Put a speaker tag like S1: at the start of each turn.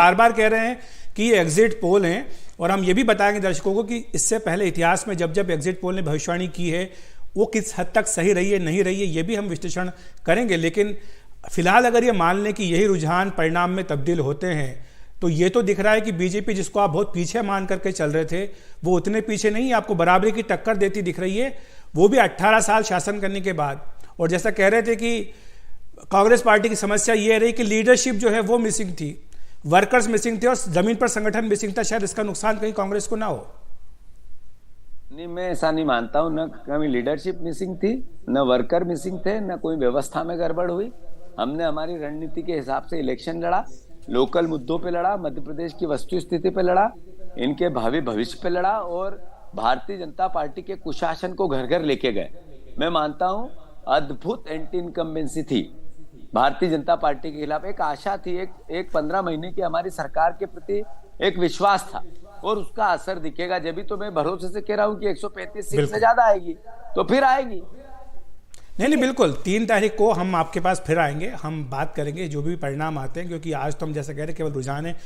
S1: बार बार कह रहे हैं कि ये एग्जिट पोल हैं और हम ये भी बताएंगे दर्शकों को कि इससे पहले इतिहास में जब जब एग्जिट पोल ने भविष्यवाणी की है वो किस हद तक सही रही है नहीं रही है ये भी हम विश्लेषण करेंगे। लेकिन फिलहाल अगर ये मान लें कि यही रुझान परिणाम में तब्दील होते हैं तो ये तो दिख रहा है कि बीजेपी जिसको आप बहुत पीछे मान करके चल रहे थे वो उतने पीछे नहीं, आपको बराबरी की टक्कर देती दिख रही है, वो भी 18 साल शासन करने के बाद। और जैसा कह रहे थे कि कांग्रेस पार्टी की समस्या ये रही कि लीडरशिप जो है वो मिसिंग थी, वर्कर्स मिसिंग थे और जमीन पर संगठन मिसिंग था। शायद इसका नुकसान कहीं कांग्रेस को ना हो।
S2: नहीं, मैं ऐसा नहीं मानता हूं। न कभी लीडरशिप मिसिंग थी, न वर्कर मिसिंग थे, न कोई व्यवस्था में गड़बड़ हुई। हमने हमारी रणनीति के हिसाब से इलेक्शन लड़ा, लोकल मुद्दों पे लड़ा, मध्य प्रदेश की वस्तु स्थिति पे लड़ा, इनके भावी भविष्य पे लड़ा और भारतीय जनता पार्टी के कुशासन को घर घर लेके गए। मैं मानता हूं अद्भुत एंटी इनकम्बेंसी थी भारतीय जनता पार्टी के खिलाफ। एक आशा थी, एक 15 महीने की हमारी सरकार के प्रति एक विश्वास था और उसका असर दिखेगा। जब भी तो मैं भरोसे से कह रहा हूं कि 135 सीट से ज्यादा आएगी तो फिर आएगी।
S1: नहीं, बिल्कुल 3 तारीख को हम आपके पास फिर आएंगे, हम बात करेंगे जो भी परिणाम आते हैं, क्योंकि आज तो हम जैसा कह रहे हैं केवल रुझान है।